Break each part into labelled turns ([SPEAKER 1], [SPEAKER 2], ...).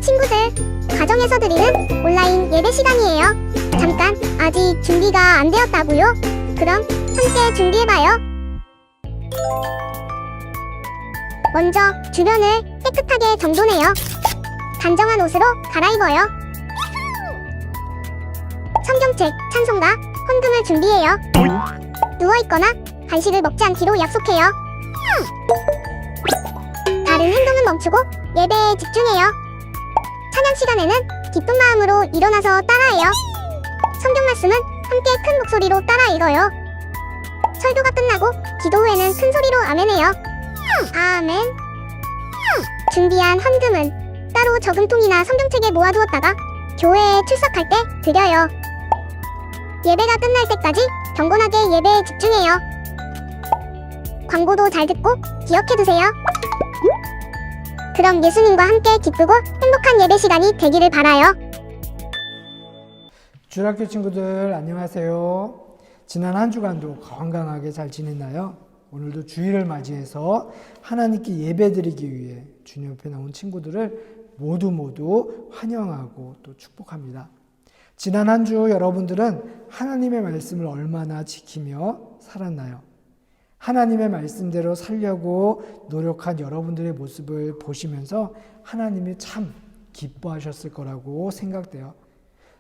[SPEAKER 1] 친구들, 가정에서 드리는 온라인 예배 시간이에요. 잠깐, 아직 준비가 안 되었다고요? 그럼 함께 준비해봐요. 먼저 주변을 깨끗하게 정돈해요. 단정한 옷으로 갈아입어요. 성경책, 찬송가, 헌금을 준비해요. 누워있거나 간식을 먹지 않기로 약속해요. 다른 행동은 멈추고 예배에 집중해요. 찬양 시간에는 기쁜 마음으로 일어나서 따라해요. 성경 말씀은 함께 큰 목소리로 따라 읽어요. 설교가 끝나고 기도 후에는 큰 소리로 아멘해요. 아멘. 준비한 헌금은 따로 저금통이나 성경책에 모아두었다가 교회에 출석할 때 드려요. 예배가 끝날 때까지 경건하게 예배에 집중해요. 광고도 잘 듣고 기억해두세요. 그럼 예수님과 함께 기쁘고 행복한 예배 시간이 되기를 바라요.
[SPEAKER 2] 주일학교 친구들 안녕하세요. 지난 한 주간도 건강하게 잘 지냈나요? 오늘도 주일을 맞이해서 하나님께 예배드리기 위해 주님 옆에 나온 친구들을 모두 환영하고 또 축복합니다. 지난 한 주 여러분들은 하나님의 말씀을 얼마나 지키며 살았나요? 하나님의 말씀대로 살려고 노력한 여러분들의 모습을 보시면서 하나님이 참 기뻐하셨을 거라고 생각돼요.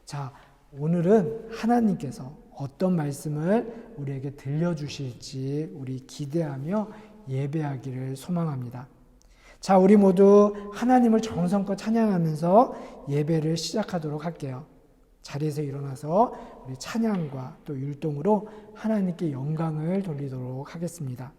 [SPEAKER 2] 자, 오늘은 하나님께서 어떤 말씀을 우리에게 들려주실지 우리 기대하며 예배하기를 소망합니다. 자, 우리 모두 하나님을 정성껏 찬양하면서 예배를 시작하도록 할게요. 자리에서 일어나서 우리 찬양과 또 율동으로 하나님께 영광을 돌리도록 하겠습니다.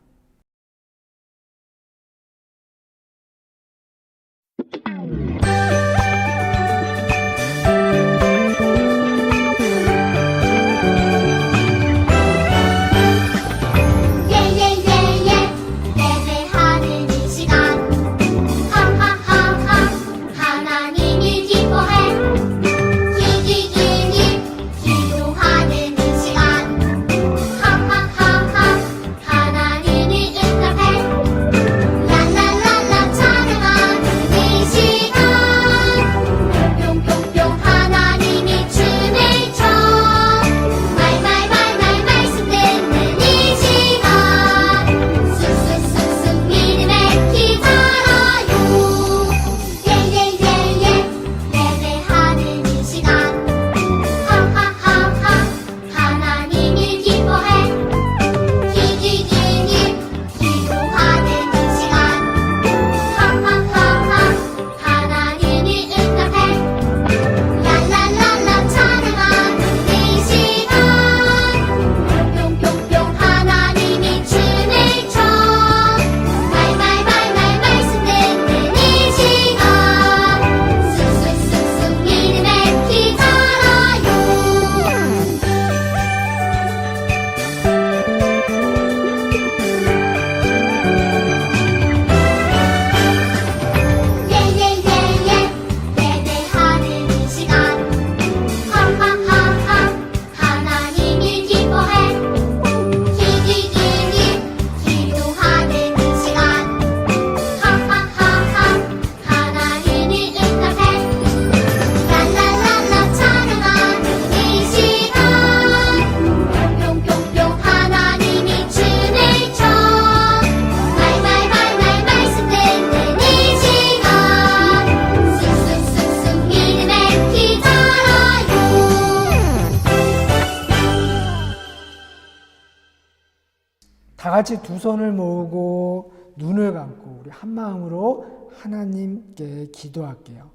[SPEAKER 2] 다 같이 두 손을 모으고 눈을 감고 우리 한 마음으로 하나님께 기도할게요.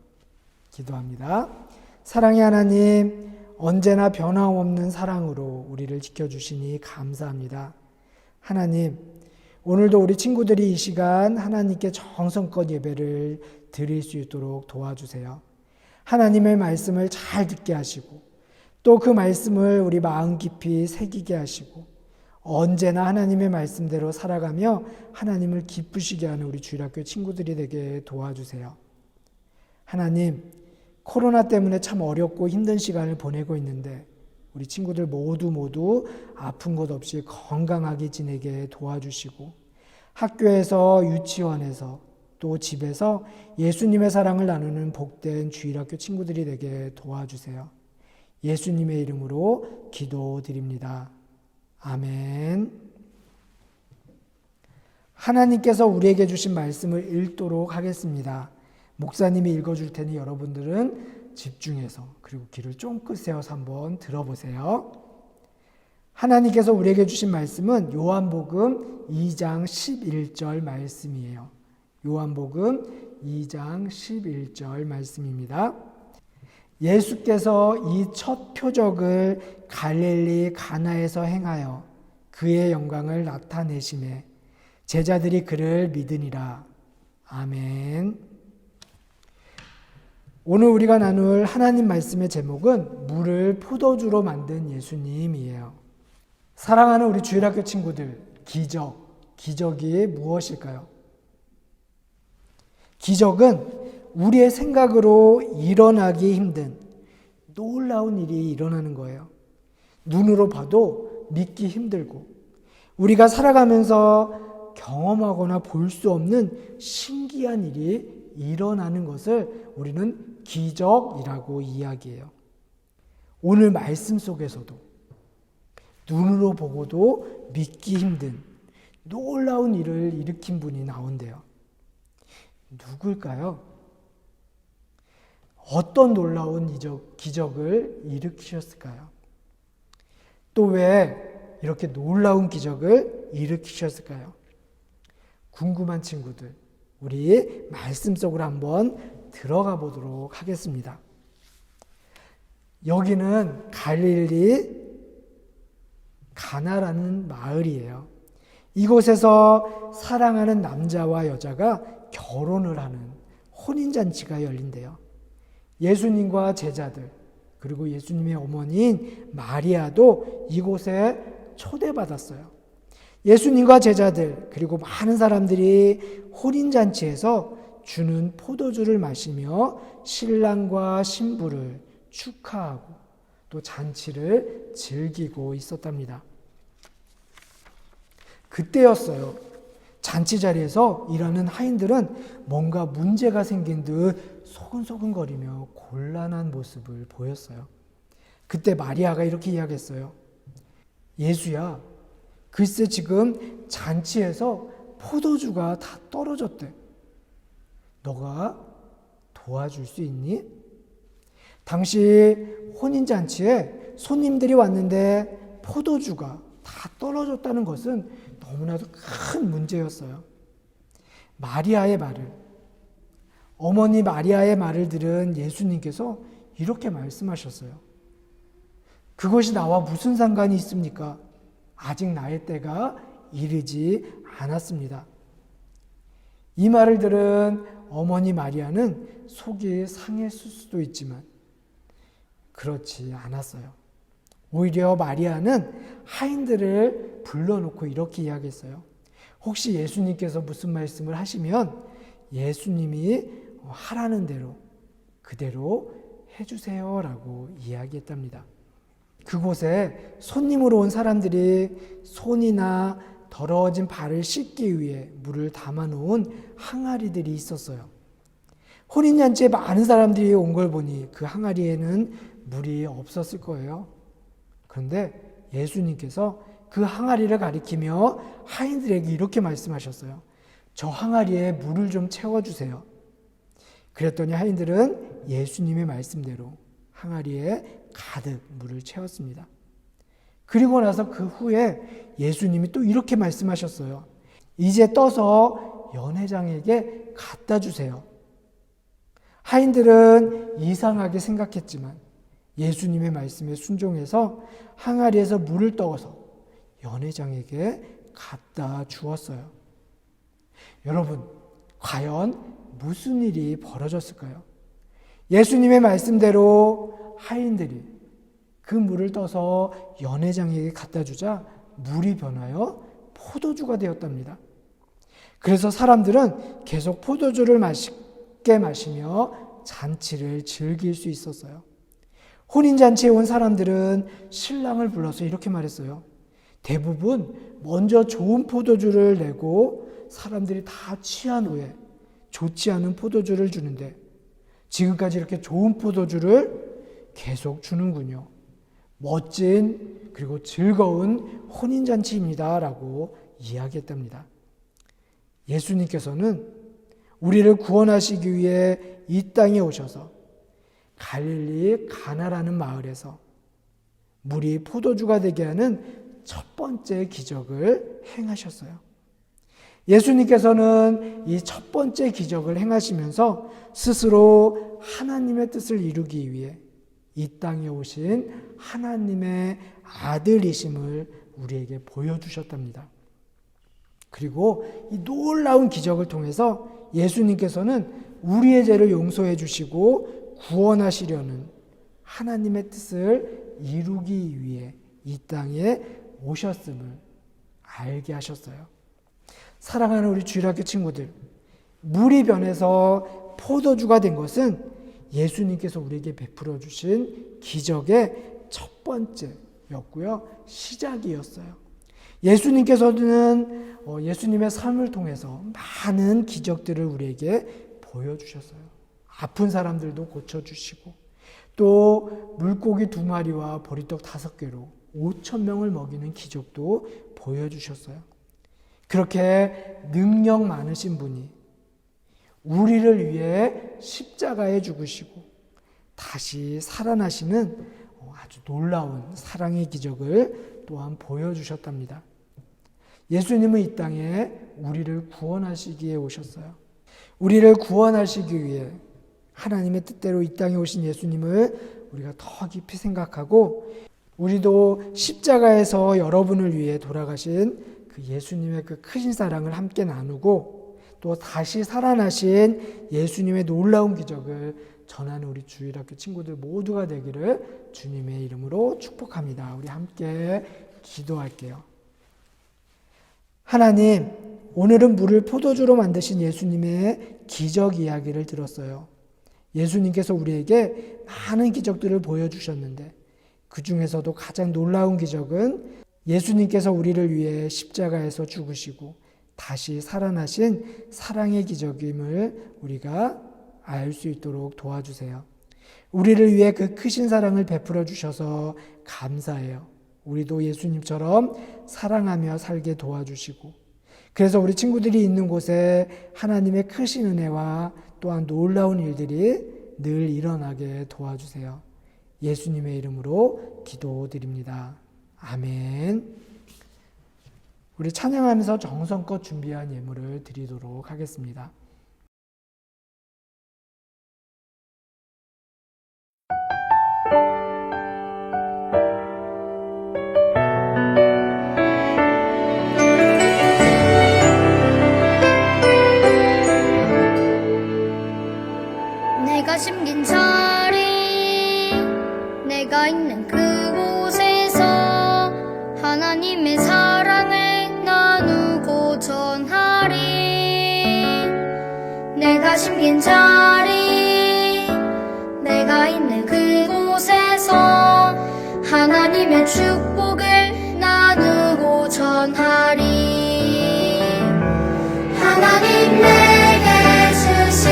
[SPEAKER 2] 기도합니다. 사랑의 하나님, 언제나 변함없는 사랑으로 우리를 지켜주시니 감사합니다. 하나님, 오늘도 우리 친구들이 이 시간 하나님께 정성껏 예배를 드릴 수 있도록 도와주세요. 하나님의 말씀을 잘 듣게 하시고 또 그 말씀을 우리 마음 깊이 새기게 하시고 언제나 하나님의 말씀대로 살아가며 하나님을 기쁘시게 하는 우리 주일학교 친구들이 되게 도와주세요. 하나님, 코로나 때문에 참 어렵고 힘든 시간을 보내고 있는데 우리 친구들 모두 아픈 것 없이 건강하게 지내게 도와주시고 학교에서 유치원에서 또 집에서 예수님의 사랑을 나누는 복된 주일학교 친구들이 되게 도와주세요. 예수님의 이름으로 기도드립니다. 아멘. 하나님께서 우리에게 주신 말씀을 읽도록 하겠습니다. 목사님이 읽어줄 테니 여러분들은 집중해서 그리고 귀를 쫑긋 세워서 한번 들어보세요. 하나님께서 우리에게 주신 말씀은 요한복음 2장 11절 말씀이에요. 요한복음 2장 11절 말씀입니다. 예수께서 이 첫 표적을 갈릴리 가나에서 행하여 그의 영광을 나타내심에 제자들이 그를 믿으니라. 아멘. 오늘 우리가 나눌 하나님 말씀의 제목은 물을 포도주로 만든 예수님이에요. 사랑하는 우리 주일학교 친구들, 기적이 무엇일까요? 기적은 우리의 생각으로 일어나기 힘든 놀라운 일이 일어나는 거예요. 눈으로 봐도 믿기 힘들고 우리가 살아가면서 경험하거나 볼 수 없는 신기한 일이 일어나는 것을 우리는 기적이라고 이야기해요. 오늘 말씀 속에서도 눈으로 보고도 믿기 힘든 놀라운 일을 일으킨 분이 나온대요. 누굴까요? 어떤 놀라운 기적을 일으키셨을까요? 또 왜 이렇게 놀라운 기적을 일으키셨을까요? 궁금한 친구들, 우리 말씀 속으로 한번 들어가 보도록 하겠습니다. 여기는 갈릴리 가나라는 마을이에요. 이곳에서 사랑하는 남자와 여자가 결혼을 하는 혼인잔치가 열린대요. 예수님과 제자들, 그리고 예수님의 어머니인 마리아도 이곳에 초대받았어요. 예수님과 제자들, 그리고 많은 사람들이 혼인잔치에서 주는 포도주를 마시며 신랑과 신부를 축하하고 또 잔치를 즐기고 있었답니다. 그때였어요. 잔치 자리에서 일하는 하인들은 뭔가 문제가 생긴 듯 소근소근거리며 곤란한 모습을 보였어요. 그때 마리아가 이렇게 이야기했어요. 예수야, 글쎄 지금 잔치에서 포도주가 다 떨어졌대. 너가 도와줄 수 있니? 당시 혼인잔치에 손님들이 왔는데 포도주가 다 떨어졌다는 것은 너무나도 큰 문제였어요. 어머니 마리아의 말을 들은 예수님께서 이렇게 말씀하셨어요. 그것이 나와 무슨 상관이 있습니까? 아직 나의 때가 이르지 않았습니다. 이 말을 들은 어머니 마리아는 속이 상했을 수도 있지만 그렇지 않았어요. 오히려 마리아는 하인들을 불러놓고 이렇게 이야기했어요. 혹시 예수님께서 무슨 말씀을 하시면 예수님이 하라는 대로 그대로 해주세요 라고 이야기했답니다. 그곳에 손님으로 온 사람들이 손이나 더러워진 발을 씻기 위해 물을 담아놓은 항아리들이 있었어요. 혼인잔치에 많은 사람들이 온 걸 보니 그 항아리에는 물이 없었을 거예요. 그런데 예수님께서 그 항아리를 가리키며 하인들에게 이렇게 말씀하셨어요. 저 항아리에 물을 좀 채워주세요. 그랬더니 하인들은 예수님의 말씀대로 항아리에 가득 물을 채웠습니다. 그리고 나서 그 후에 예수님이 또 이렇게 말씀하셨어요. 이제 떠서 연회장에게 갖다 주세요. 하인들은 이상하게 생각했지만 예수님의 말씀에 순종해서 항아리에서 물을 떠서 연회장에게 갖다 주었어요. 여러분, 과연 무슨 일이 벌어졌을까요? 예수님의 말씀대로 하인들이 그 물을 떠서 연회장에게 갖다 주자 물이 변하여 포도주가 되었답니다. 그래서 사람들은 계속 포도주를 맛있게 마시며 잔치를 즐길 수 있었어요. 혼인잔치에 온 사람들은 신랑을 불러서 이렇게 말했어요. 대부분 먼저 좋은 포도주를 내고 사람들이 다 취한 후에 좋지 않은 포도주를 주는데 지금까지 이렇게 좋은 포도주를 계속 주는군요. 멋진 그리고 즐거운 혼인잔치입니다 라고 이야기했답니다. 예수님께서는 우리를 구원하시기 위해 이 땅에 오셔서 갈릴리 가나라는 마을에서 물이 포도주가 되게 하는 첫 번째 기적을 행하셨어요. 예수님께서는 이 첫 번째 기적을 행하시면서 스스로 하나님의 뜻을 이루기 위해 이 땅에 오신 하나님의 아들이심을 우리에게 보여주셨답니다. 그리고 이 놀라운 기적을 통해서 예수님께서는 우리의 죄를 용서해 주시고 구원하시려는 하나님의 뜻을 이루기 위해 이 땅에 오셨음을 알게 하셨어요. 사랑하는 우리 주일학교 친구들, 물이 변해서 포도주가 된 것은 예수님께서 우리에게 베풀어 주신 기적의 첫 번째였고요. 시작이었어요. 예수님께서는 예수님의 삶을 통해서 많은 기적들을 우리에게 보여주셨어요. 아픈 사람들도 고쳐주시고 또 물고기 2마리와 보리떡 5개로 5,000명을 먹이는 기적도 보여주셨어요. 그렇게 능력 많으신 분이 우리를 위해 십자가에 죽으시고 다시 살아나시는 아주 놀라운 사랑의 기적을 또한 보여주셨답니다. 예수님은 이 땅에 우리를 구원하시기에 오셨어요. 우리를 구원하시기 위해 하나님의 뜻대로 이 땅에 오신 예수님을 우리가 더 깊이 생각하고 우리도 십자가에서 여러분을 위해 돌아가신 그 예수님의 그 크신 사랑을 함께 나누고 또 다시 살아나신 예수님의 놀라운 기적을 전하는 우리 주일학교 친구들 모두가 되기를 주님의 이름으로 축복합니다. 우리 함께 기도할게요. 하나님, 오늘은 물을 포도주로 만드신 예수님의 기적 이야기를 들었어요. 예수님께서 우리에게 많은 기적들을 보여주셨는데 그 중에서도 가장 놀라운 기적은 예수님께서 우리를 위해 십자가에서 죽으시고 다시 살아나신 사랑의 기적임을 우리가 알 수 있도록 도와주세요. 우리를 위해 그 크신 사랑을 베풀어 주셔서 감사해요. 우리도 예수님처럼 사랑하며 살게 도와주시고 그래서 우리 친구들이 있는 곳에 하나님의 크신 은혜와 또한 놀라운 일들이 늘 일어나게 도와주세요. 예수님의 이름으로 기도드립니다. 아멘. 우리 찬양하면서 정성껏 준비한 예물을 드리도록 하겠습니다.
[SPEAKER 3] 내가 심긴 자리 내가 있는 그곳에서 하나님의 사랑을 나누고 전하리. 내가 심긴 자리 내가 있는 그곳에서 하나님의 축복을 나누고 전하리. 하나님 내게 주신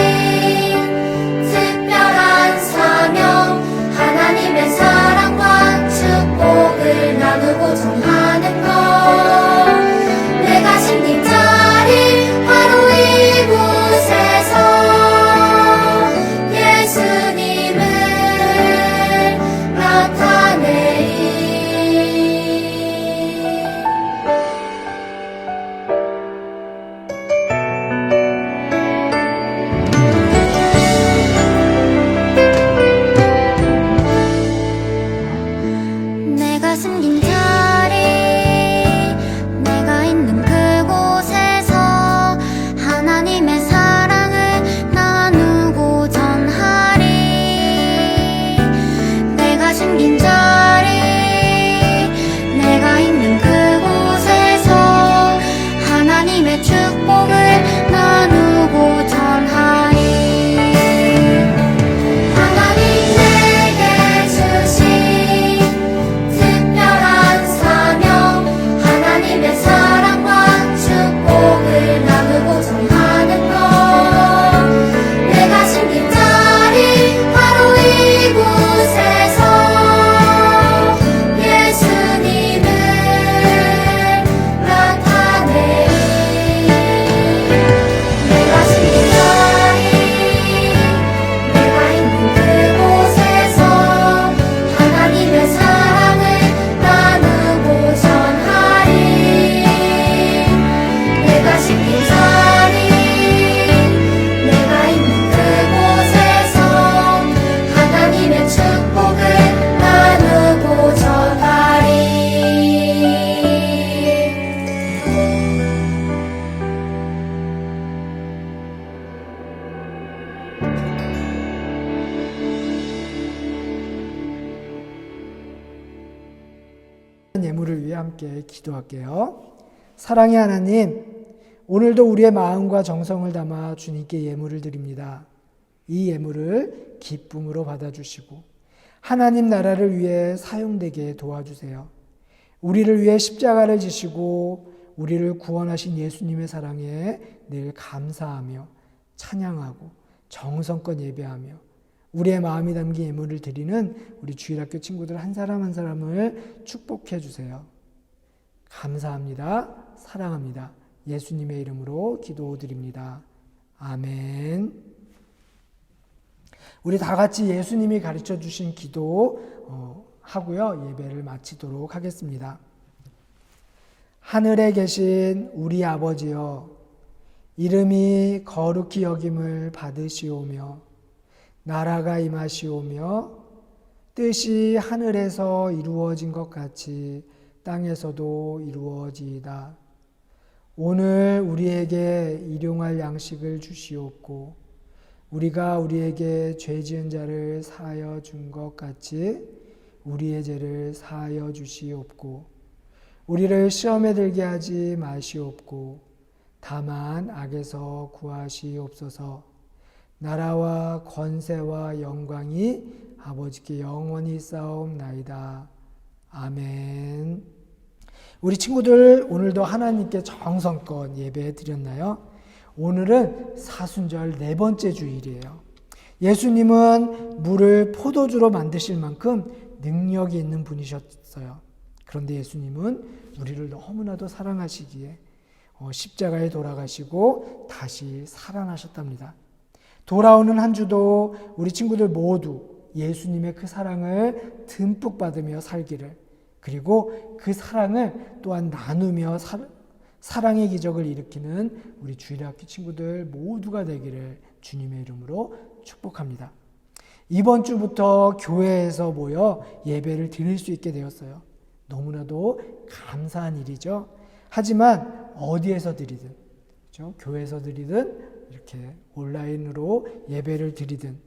[SPEAKER 3] 특별한 사명 하나님의 사랑과 축복을 나누고 전하는 것. 내가 심긴 자리 바로 이곳에서 예수님을 나타내리.
[SPEAKER 2] 예물을 위해 함께 기도할게요. 사랑의 하나님, 오늘도 우리의 마음과 정성을 담아 주님께 예물을 드립니다. 이 예물을 기쁨으로 받아주시고 하나님 나라를 위해 사용되게 도와주세요. 우리를 위해 십자가를 지시고 우리를 구원하신 예수님의 사랑에 늘 감사하며 찬양하고 정성껏 예배하며 우리의 마음이 담긴 예물을 드리는 우리 주일학교 친구들 한 사람 한 사람을 축복해 주세요. 감사합니다. 사랑합니다. 예수님의 이름으로 기도드립니다. 아멘. 우리 다 같이 예수님이 가르쳐 주신 기도 하고요. 예배를 마치도록 하겠습니다. 하늘에 계신 우리 아버지여, 이름이 거룩히 여김을 받으시오며 나라가 임하시오며 뜻이 하늘에서 이루어진 것 같이 땅에서도 이루어지이다. 오늘 우리에게 일용할 양식을 주시옵고 우리가 우리에게 죄 지은 자를 사하여 준 것 같이 우리의 죄를 사하여 주시옵고 우리를 시험에 들게 하지 마시옵고 다만 악에서 구하시옵소서. 나라와 권세와 영광이 아버지께 영원히 쌓옵나이다. 아멘. 우리 친구들 오늘도 하나님께 정성껏 예배 드렸나요? 오늘은 사순절 4번째 주일이에요. 예수님은 물을 포도주로 만드실 만큼 능력이 있는 분이셨어요. 그런데 예수님은 우리를 너무나도 사랑하시기에 십자가에 돌아가시고 다시 살아나셨답니다. 돌아오는 한 주도 우리 친구들 모두 예수님의 그 사랑을 듬뿍 받으며 살기를, 그리고 그 사랑을 또한 나누며 사랑의 기적을 일으키는 우리 주일학교 친구들 모두가 되기를 주님의 이름으로 축복합니다. 이번 주부터 교회에서 모여 예배를 드릴 수 있게 되었어요. 너무나도 감사한 일이죠. 하지만 어디에서 드리든, 그렇죠? 교회에서 드리든 이렇게 온라인으로 예배를 드리든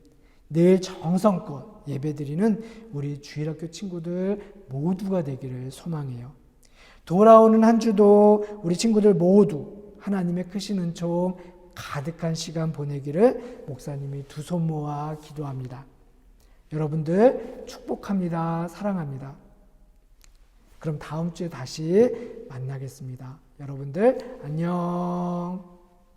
[SPEAKER 2] 늘 정성껏 예배 드리는 우리 주일학교 친구들 모두가 되기를 소망해요. 돌아오는 한 주도 우리 친구들 모두 하나님의 크신 은총 가득한 시간 보내기를 목사님이 두 손 모아 기도합니다. 여러분들 축복합니다. 사랑합니다. 그럼 다음 주에 다시 만나겠습니다. 여러분들 안녕.